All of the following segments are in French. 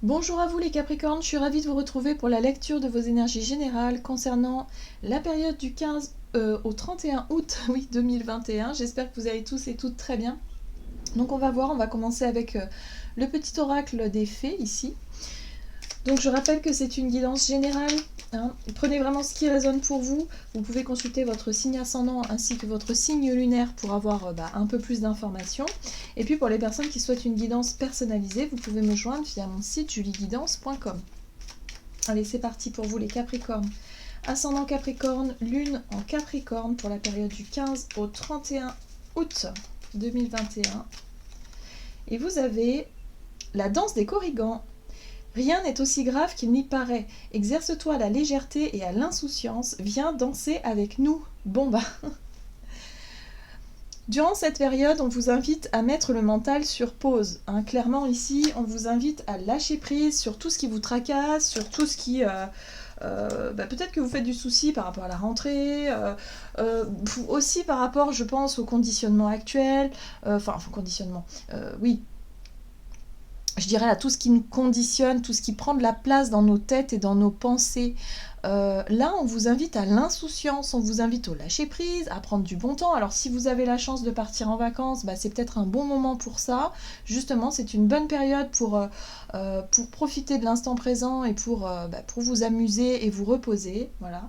Bonjour à vous les Capricornes, je suis ravie de vous retrouver pour la lecture de vos énergies générales concernant la période du 15 au 31 août oui, 2021. J'espère que vous allez tous et toutes très bien. Donc on va voir, on va commencer avec le petit oracle des fées ici. Donc je rappelle que c'est une guidance générale. Prenez vraiment ce qui résonne pour vous. Vous pouvez consulter votre signe ascendant ainsi que votre signe lunaire pour avoir un peu plus d'informations. Et puis pour les personnes qui souhaitent une guidance personnalisée, vous pouvez me joindre via mon site julieguidance.com. Allez, c'est parti pour vous les Capricornes. Ascendant Capricorne, Lune en Capricorne pour la période du 15 au 31 août 2021. Et vous avez la danse des Corrigans. Rien n'est aussi grave qu'il n'y paraît. Exerce-toi à la légèreté et à l'insouciance. Viens danser avec nous. Bon bah. Durant cette période, on vous invite à mettre le mental sur pause. Clairement ici, on vous invite à lâcher prise sur tout ce qui vous tracasse, sur tout ce qui... peut-être que vous faites du souci par rapport à la rentrée, aussi par rapport, je pense, au conditionnement actuel. Conditionnement, oui. Je dirais à tout ce qui nous conditionne, tout ce qui prend de la place dans nos têtes et dans nos pensées. Là, on vous invite à l'insouciance, on vous invite au lâcher-prise, à prendre du bon temps. Alors, si vous avez la chance de partir en vacances, c'est peut-être un bon moment pour ça. Justement, c'est une bonne période pour profiter de l'instant présent et pour vous amuser et vous reposer. Voilà.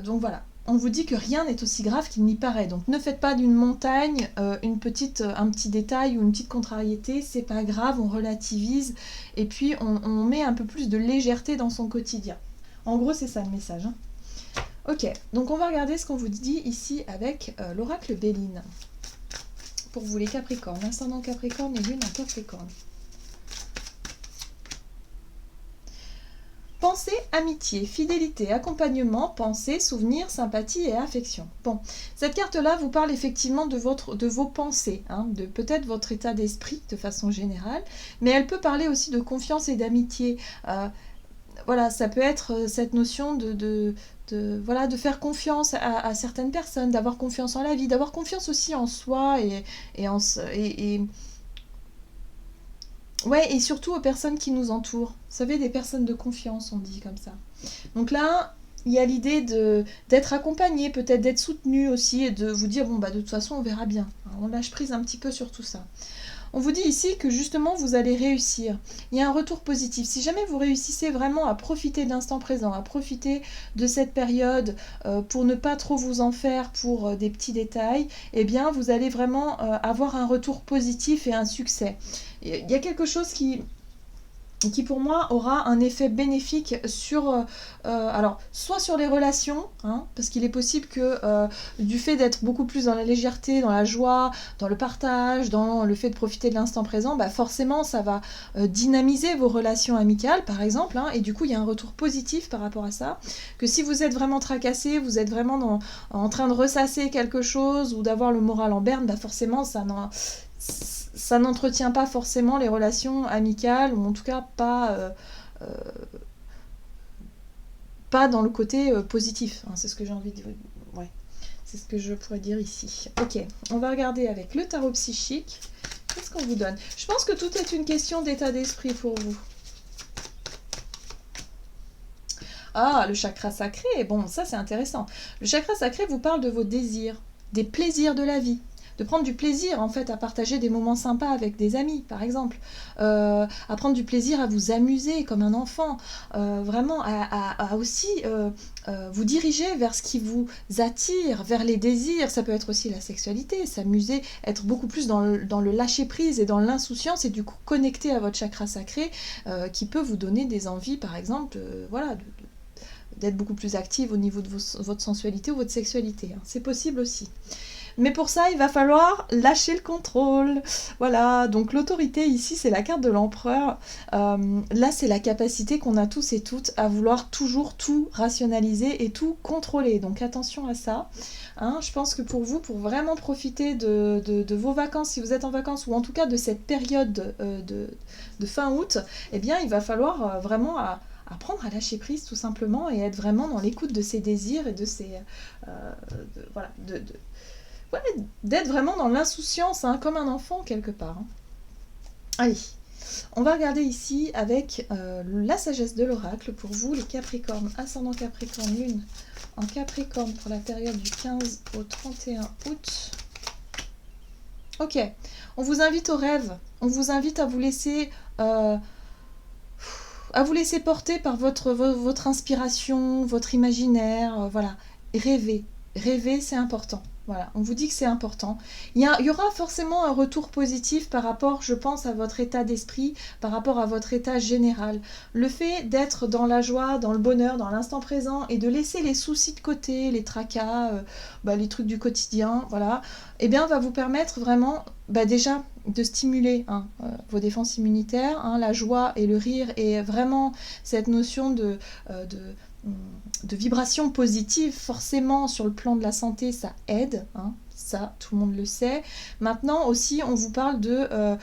Donc voilà. On vous dit que rien n'est aussi grave qu'il n'y paraît. Donc ne faites pas d'une montagne un petit détail ou une petite contrariété. C'est pas grave, on relativise et puis on met un peu plus de légèreté dans son quotidien. En gros, c'est ça le message. Ok, donc on va regarder ce qu'on vous dit ici avec l'oracle Béline. Pour vous les Capricornes, ascendant Capricorne et Lune en Capricorne. Pensée, amitié, fidélité, accompagnement, pensée, souvenir, sympathie et affection. Bon, cette carte-là vous parle effectivement de vos pensées, de peut-être votre état d'esprit de façon générale, mais elle peut parler aussi de confiance et d'amitié. Voilà, ça peut être cette notion de faire confiance à certaines personnes, d'avoir confiance en la vie, d'avoir confiance aussi en soi et surtout aux personnes qui nous entourent. Vous savez, des personnes de confiance, on dit comme ça. Donc là, il y a l'idée d'être accompagné, peut-être d'être soutenu aussi, et de vous dire, de toute façon, on verra bien. Alors, on lâche prise un petit peu sur tout ça. On vous dit ici que justement, vous allez réussir. Il y a un retour positif. Si jamais vous réussissez vraiment à profiter de l'instant présent, à profiter de cette période pour ne pas trop vous en faire pour des petits détails, eh bien, vous allez vraiment avoir un retour positif et un succès. Il y a quelque chose qui pour moi aura un effet bénéfique sur alors soit sur les relations, parce qu'il est possible que du fait d'être beaucoup plus dans la légèreté, dans la joie, dans le partage, dans le fait de profiter de l'instant présent, forcément ça va dynamiser vos relations amicales par exemple, et du coup il y a un retour positif par rapport à ça, que si vous êtes vraiment tracassé, vous êtes vraiment en train de ressasser quelque chose ou d'avoir le moral en berne, forcément ça n'entretient pas forcément les relations amicales, ou en tout cas pas dans le côté positif. C'est ce que j'ai envie de... Ouais, c'est ce que je pourrais dire ici. Ok, on va regarder avec le tarot psychique. Qu'est-ce qu'on vous donne? Je pense que tout est une question d'état d'esprit pour vous. Ah, le chakra sacré, bon, ça c'est intéressant. Le chakra sacré vous parle de vos désirs, des plaisirs de la vie. De prendre du plaisir en fait à partager des moments sympas avec des amis par exemple, à prendre du plaisir à vous amuser comme un enfant, vraiment à aussi vous diriger vers ce qui vous attire, vers les désirs. Ça peut être aussi la sexualité, s'amuser, être beaucoup plus dans le lâcher prise et dans l'insouciance, et du coup connecter à votre chakra sacré qui peut vous donner des envies par exemple d'être beaucoup plus active au niveau de votre sensualité ou votre sexualité. C'est possible aussi. Mais pour ça, il va falloir lâcher le contrôle. Voilà, donc l'autorité ici, c'est la carte de l'empereur. Là, c'est la capacité qu'on a tous et toutes à vouloir toujours tout rationaliser et tout contrôler. Donc attention à ça. Je pense que pour vous, pour vraiment profiter de vos vacances, si vous êtes en vacances, ou en tout cas de cette période de fin août, eh bien, il va falloir vraiment apprendre à lâcher prise tout simplement et être vraiment dans l'écoute de ses désirs et de ses... d'être vraiment dans l'insouciance, comme un enfant quelque part. Allez, On va regarder ici avec la sagesse de l'oracle pour vous, les Capricornes, ascendant Capricorne, lune en Capricorne pour la période du 15 au 31 août. Ok, on vous invite au rêve, on vous invite à vous laisser porter par votre inspiration, votre imaginaire, voilà. Rêver, rêver c'est important. Voilà, on vous dit que c'est important. Il y aura forcément un retour positif par rapport, je pense, à votre état d'esprit, par rapport à votre état général. Le fait d'être dans la joie, dans le bonheur, dans l'instant présent et de laisser les soucis de côté, les tracas, les trucs du quotidien, voilà, eh bien, va vous permettre vraiment, déjà, de stimuler vos défenses immunitaires, la joie et le rire et vraiment cette notion de vibration positive, forcément sur le plan de la santé, ça aide, ça tout le monde le sait. Maintenant aussi, on vous parle de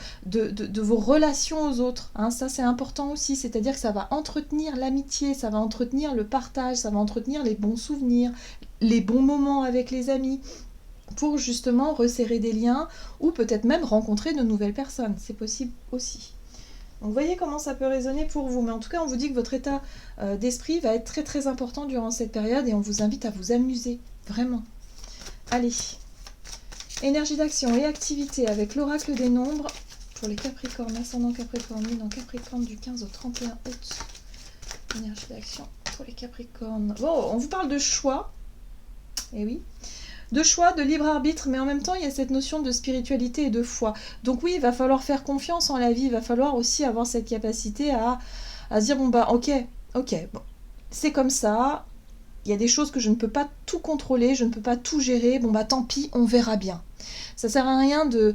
vos relations aux autres, ça c'est important aussi, c'est-à-dire que ça va entretenir l'amitié, ça va entretenir le partage, ça va entretenir les bons souvenirs, les bons moments avec les amis, pour justement resserrer des liens ou peut-être même rencontrer de nouvelles personnes, c'est possible aussi. Donc vous voyez comment ça peut résonner pour vous, mais en tout cas on vous dit que votre état d'esprit va être très très important durant cette période et on vous invite à vous amuser, vraiment. Allez, énergie d'action et activité avec l'oracle des nombres pour les Capricornes, ascendant Capricorne, lune en Capricorne du 15 au 31 août. Énergie d'action pour les Capricornes. Bon, on vous parle de choix, et oui, de choix, de libre arbitre, mais en même temps, il y a cette notion de spiritualité et de foi. Donc oui, il va falloir faire confiance en la vie, il va falloir aussi avoir cette capacité à se dire, ok, bon, c'est comme ça, il y a des choses que je ne peux pas tout contrôler, je ne peux pas tout gérer, tant pis, on verra bien. Ça sert à rien de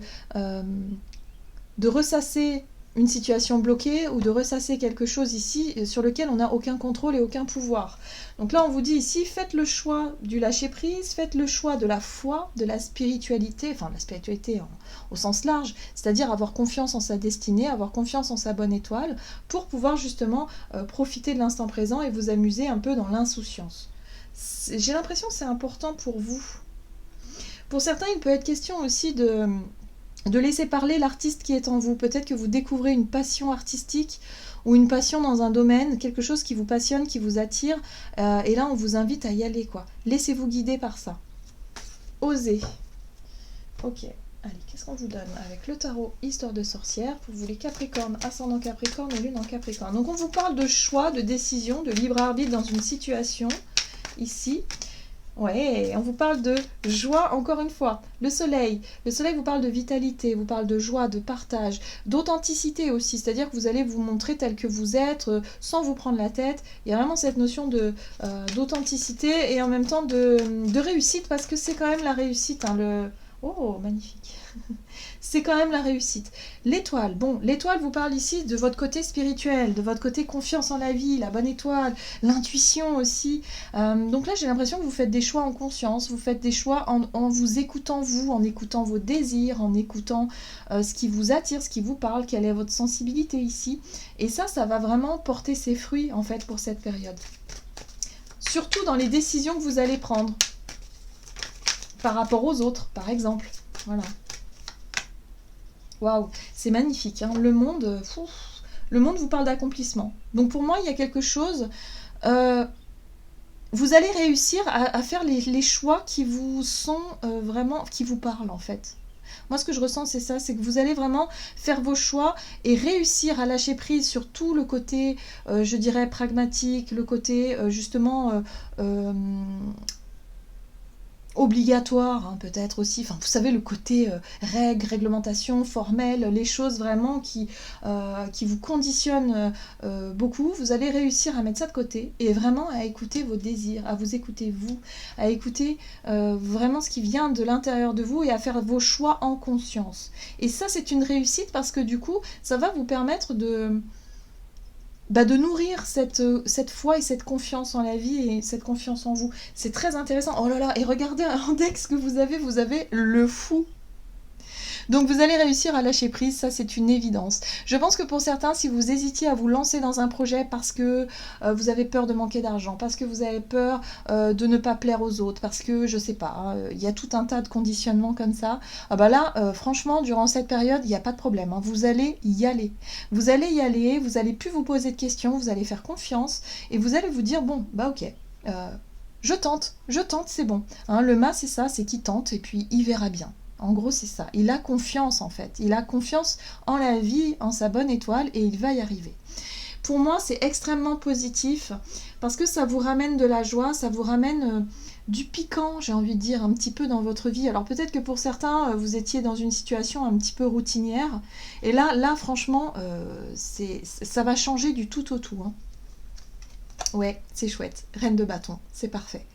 ressasser une situation bloquée ou de ressasser quelque chose ici sur lequel on n'a aucun contrôle et aucun pouvoir. Donc là, on vous dit ici, faites le choix du lâcher-prise, faites le choix de la foi, de la spiritualité, enfin la spiritualité au sens large, c'est-à-dire avoir confiance en sa destinée, avoir confiance en sa bonne étoile, pour pouvoir justement profiter de l'instant présent et vous amuser un peu dans l'insouciance. J'ai l'impression que c'est important pour vous. Pour certains, il peut être question aussi de laisser parler l'artiste qui est en vous. Peut-être que vous découvrez une passion artistique ou une passion dans un domaine, quelque chose qui vous passionne, qui vous attire, et là on vous invite à y aller, quoi. Laissez-vous guider par ça. Osez. Ok, allez, qu'est-ce qu'on vous donne avec le tarot Histoire de sorcière pour vous les Capricornes, ascendant Capricorne et lune en Capricorne. Donc on vous parle de choix, de décision, de libre arbitre dans une situation, ici. Ouais, on vous parle de joie encore une fois. Le soleil vous parle de vitalité, vous parle de joie, de partage, d'authenticité aussi, c'est-à-dire que vous allez vous montrer tel que vous êtes, sans vous prendre la tête. Il y a vraiment cette notion d'authenticité et en même temps de réussite, parce que c'est quand même la réussite. Oh, magnifique. C'est quand même la réussite. L'étoile, l'étoile vous parle ici de votre côté spirituel, de votre côté confiance en la vie, la bonne étoile, l'intuition aussi. Donc là, j'ai l'impression que vous faites des choix en conscience, vous faites des choix en vous écoutant vous, en écoutant vos désirs, en écoutant ce qui vous attire, ce qui vous parle, quelle est votre sensibilité ici. Et ça va vraiment porter ses fruits en fait pour cette période. Surtout dans les décisions que vous allez prendre. Par rapport aux autres, par exemple. Voilà. Waouh, c'est magnifique. Le monde vous parle d'accomplissement. Donc pour moi, il y a quelque chose... vous allez réussir à faire les choix qui vous sont vraiment... qui vous parlent, en fait. Moi, ce que je ressens, c'est ça, c'est que vous allez vraiment faire vos choix et réussir à lâcher prise sur tout le côté, je dirais, pragmatique, le côté, justement... obligatoire, peut-être aussi, vous savez, le côté règles, réglementation, formelle, les choses vraiment qui vous conditionnent beaucoup. Vous allez réussir à mettre ça de côté et vraiment à écouter vos désirs, à vous écouter vous, à écouter vraiment ce qui vient de l'intérieur de vous et à faire vos choix en conscience. Et ça, c'est une réussite parce que du coup, ça va vous permettre de nourrir cette foi et cette confiance en la vie et cette confiance en vous. C'est très intéressant. Oh là là, et regardez l'index que vous avez le fou. Donc vous allez réussir à lâcher prise, ça c'est une évidence. Je pense que pour certains, si vous hésitiez à vous lancer dans un projet parce que vous avez peur de manquer d'argent, parce que vous avez peur de ne pas plaire aux autres, parce que je sais pas, il y a tout un tas de conditionnements comme ça, ah bah là, franchement, durant cette période, il n'y a pas de problème, hein, vous allez y aller. Vous allez y aller, vous allez plus vous poser de questions, vous allez faire confiance et vous allez vous dire, bon, bah ok, je tente, c'est bon. Hein, le mât, c'est ça, c'est qu'il tente et puis il verra bien. En gros, c'est ça. Il a confiance, en fait. Il a confiance en la vie, en sa bonne étoile, et il va y arriver. Pour moi, c'est extrêmement positif, parce que ça vous ramène de la joie, ça vous ramène du piquant, j'ai envie de dire, un petit peu dans votre vie. Alors peut-être que pour certains, vous étiez dans une situation un petit peu routinière, et là franchement, ça va changer du tout au tout. Hein. Ouais, c'est chouette. Reine de bâton, c'est parfait.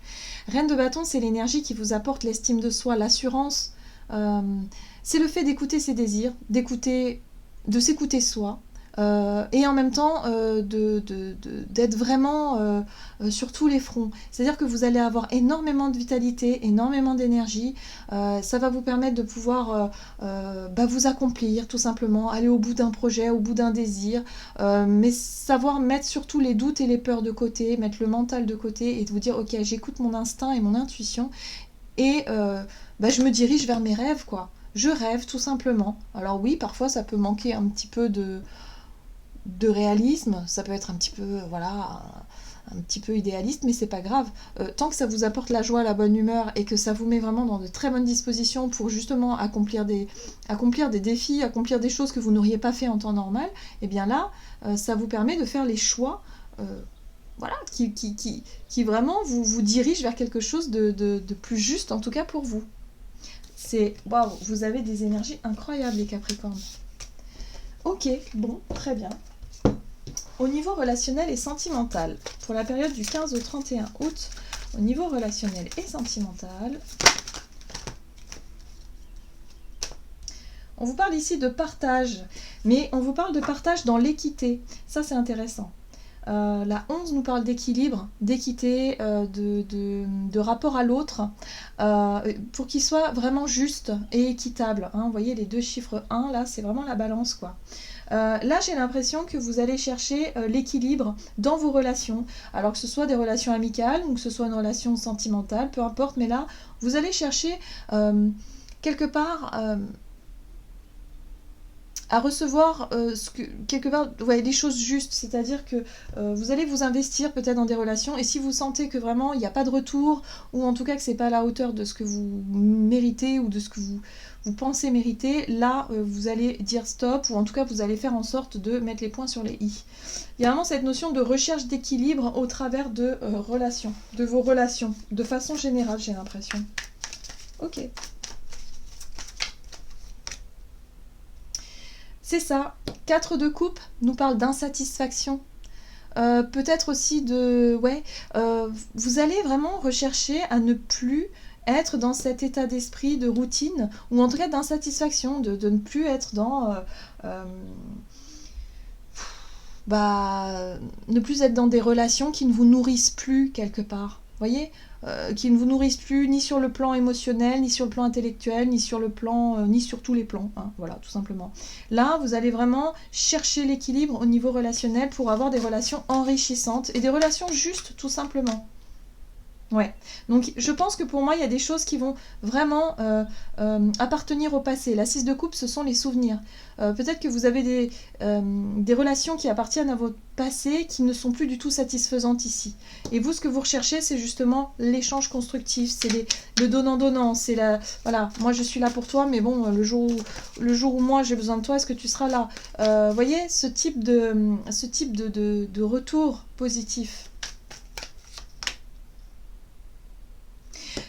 Reine de bâton, c'est l'énergie qui vous apporte l'estime de soi, l'assurance. C'est le fait d'écouter ses désirs, de s'écouter soi, et en même temps d'être vraiment sur tous les fronts. C'est-à-dire que vous allez avoir énormément de vitalité, énormément d'énergie. Ça va vous permettre de pouvoir vous accomplir tout simplement, aller au bout d'un projet, au bout d'un désir, mais savoir mettre surtout les doutes et les peurs de côté, mettre le mental de côté et de vous dire ok, j'écoute mon instinct et mon intuition et je me dirige vers mes rêves, quoi. Je rêve tout simplement. Alors oui, parfois ça peut manquer un petit peu de réalisme, ça peut être un petit peu, un petit peu idéaliste, mais c'est pas grave. Tant que ça vous apporte la joie, la bonne humeur et que ça vous met vraiment dans de très bonnes dispositions pour justement accomplir des défis, accomplir des choses que vous n'auriez pas fait en temps normal, et bien là, ça vous permet de faire les choix qui vraiment vous dirige vers quelque chose de plus juste, en tout cas pour vous. C'est waouh, vous avez des énergies incroyables, les Capricornes. Ok, bon, très bien. Au niveau relationnel et sentimental, pour la période du 15 au 31 août, au niveau relationnel et sentimental, on vous parle ici de partage, mais on vous parle de partage dans l'équité. Ça, c'est intéressant. La 11 nous parle d'équilibre, d'équité, de rapport à l'autre, pour qu'il soit vraiment juste et équitable. Hein. Vous voyez les deux chiffres 1, là, c'est vraiment la balance, quoi. Là, j'ai l'impression que vous allez chercher l'équilibre dans vos relations. Alors que ce soit des relations amicales ou que ce soit une relation sentimentale, peu importe, mais là, vous allez chercher quelque part à recevoir quelque part des choses justes, c'est-à-dire que vous allez vous investir peut-être dans des relations, et si vous sentez que vraiment il n'y a pas de retour, ou en tout cas que c'est pas à la hauteur de ce que vous méritez ou de ce que vous pensez mériter, là vous allez dire stop, ou en tout cas vous allez faire en sorte de mettre les points sur les i. Il y a vraiment cette notion de recherche d'équilibre au travers de relations, de vos relations, de façon générale, j'ai l'impression. Ok. C'est ça. 4 de coupe nous parle d'insatisfaction. Peut-être aussi de... vous allez vraiment rechercher à ne plus être dans cet état d'esprit de routine, ou en tout cas d'insatisfaction, de ne plus être dans... ne plus être dans des relations qui ne vous nourrissent plus quelque part. Vous voyez, qui ne vous nourrissent plus ni sur le plan émotionnel, ni sur le plan intellectuel, ni sur le plan, ni sur tous les plans. Hein, voilà, tout simplement. Là, vous allez vraiment chercher l'équilibre au niveau relationnel pour avoir des relations enrichissantes et des relations justes, tout simplement. Ouais, donc je pense que pour moi, il y a des choses qui vont vraiment appartenir au passé. La 6 de coupe, ce sont les souvenirs. Peut-être que vous avez des relations qui appartiennent à votre passé qui ne sont plus du tout satisfaisantes ici. Et vous, ce que vous recherchez, c'est justement l'échange constructif, c'est le donnant-donnant, c'est la... Voilà, moi je suis là pour toi, mais bon, le jour où moi j'ai besoin de toi, est-ce que tu seras là? Vous voyez, ce type de retour positif.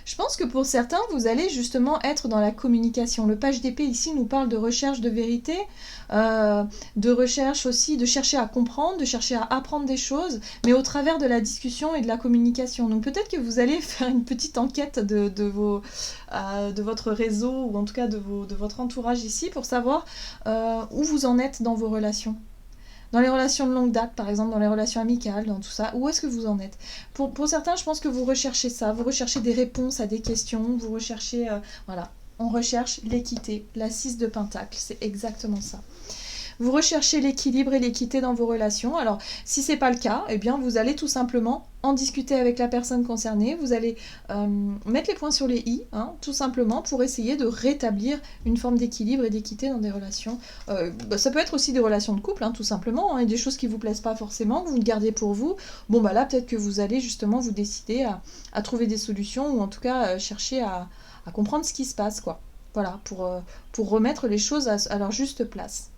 Je pense que pour certains, vous allez justement être dans la communication. Le page d'épée ici nous parle de recherche de vérité, de recherche aussi, de chercher à comprendre, de chercher à apprendre des choses, mais au travers de la discussion et de la communication. Donc peut-être que vous allez faire une petite enquête de votre réseau, ou en tout cas de votre entourage ici, pour savoir où vous en êtes dans vos relations. Dans les relations de longue date, par exemple, dans les relations amicales, dans tout ça, où est-ce que vous en êtes? Pour certains, je pense que vous recherchez ça, vous recherchez des réponses à des questions, vous recherchez... voilà. on recherche l'équité, la 6 de Pentacle, c'est exactement ça. Vous recherchez l'équilibre et l'équité dans vos relations. Alors, si ce n'est pas le cas, eh bien, vous allez tout simplement en discuter avec la personne concernée. Vous allez mettre les points sur les i, hein, tout simplement, pour essayer de rétablir une forme d'équilibre et d'équité dans des relations. Ça peut être aussi des relations de couple, hein, tout simplement, hein, et des choses qui ne vous plaisent pas forcément, que vous gardez pour vous. Bon, bah là, peut-être que vous allez justement vous décider à trouver des solutions, ou en tout cas chercher à comprendre ce qui se passe, quoi. Voilà, pour remettre les choses à leur juste place.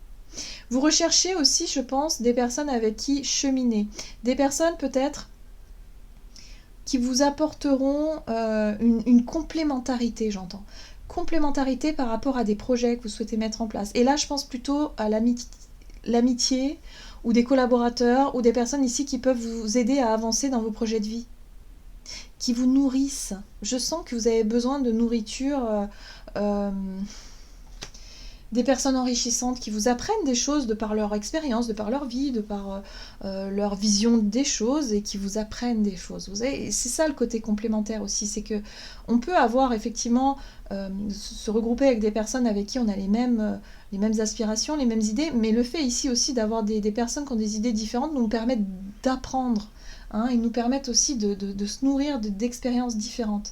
Vous recherchez aussi, je pense, des personnes avec qui cheminer. Des personnes peut-être qui vous apporteront une complémentarité, j'entends. Complémentarité par rapport à des projets que vous souhaitez mettre en place. Et là, je pense plutôt à l'amitié ou des collaborateurs ou des personnes ici qui peuvent vous aider à avancer dans vos projets de vie, qui vous nourrissent. Je sens que vous avez besoin de nourriture... des personnes enrichissantes qui vous apprennent des choses de par leur expérience, de par leur vie, de par leur vision des choses et qui vous apprennent des choses. C'est ça le côté complémentaire aussi, c'est que on peut avoir effectivement se regrouper avec des personnes avec qui on a les mêmes aspirations, les mêmes idées, mais le fait ici aussi d'avoir des personnes qui ont des idées différentes nous permettent d'apprendre, hein, et nous permettent aussi de se nourrir d'expériences différentes.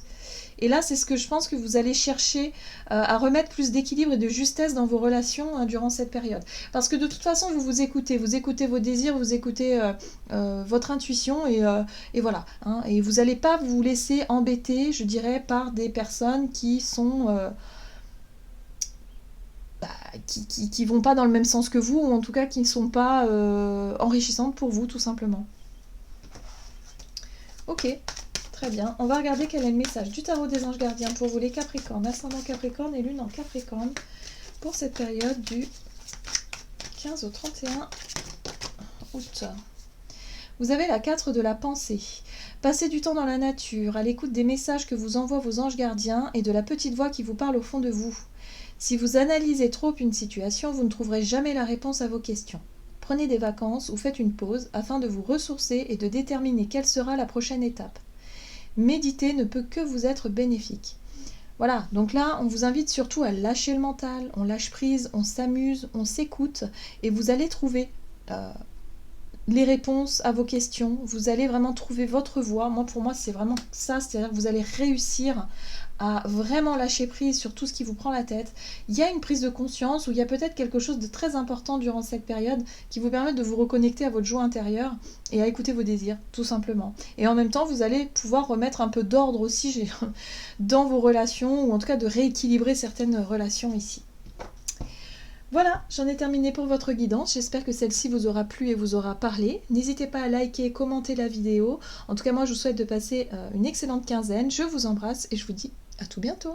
Et là, c'est ce que je pense que vous allez chercher à remettre plus d'équilibre et de justesse dans vos relations, hein, durant cette période. Parce que de toute façon, vous écoutez vos désirs, vous écoutez votre intuition et voilà. Hein, et vous n'allez pas vous laisser embêter, je dirais, par des personnes qui sont... qui vont pas dans le même sens que vous, ou en tout cas qui ne sont pas enrichissantes pour vous, tout simplement. Ok. Très bien, on va regarder quel est le message du tarot des anges gardiens pour vous les Capricornes, ascendant Capricorne et lune en Capricorne pour cette période du 15 au 31 août. Vous avez la 4 de la pensée. Passez du temps dans la nature, à l'écoute des messages que vous envoient vos anges gardiens et de la petite voix qui vous parle au fond de vous. Si vous analysez trop une situation, vous ne trouverez jamais la réponse à vos questions. Prenez des vacances ou faites une pause afin de vous ressourcer et de déterminer quelle sera la prochaine étape. Méditer ne peut que vous être bénéfique. Voilà, donc là, on vous invite surtout à lâcher le mental, on lâche prise, on s'amuse, on s'écoute, et vous allez trouver les réponses à vos questions, vous allez vraiment trouver votre voie. Pour moi, c'est vraiment ça, c'est-à-dire que vous allez réussir à vraiment lâcher prise sur tout ce qui vous prend la tête. Il y a une prise de conscience, ou il y a peut-être quelque chose de très important durant cette période qui vous permet de vous reconnecter à votre joie intérieure et à écouter vos désirs, tout simplement. Et en même temps, vous allez pouvoir remettre un peu d'ordre aussi dans vos relations, ou en tout cas de rééquilibrer certaines relations ici. Voilà, j'en ai terminé pour votre guidance. J'espère que celle-ci vous aura plu et vous aura parlé. N'hésitez pas à liker, commenter la vidéo. En tout cas, moi, je vous souhaite de passer une excellente quinzaine. Je vous embrasse et je vous dis à tout bientôt.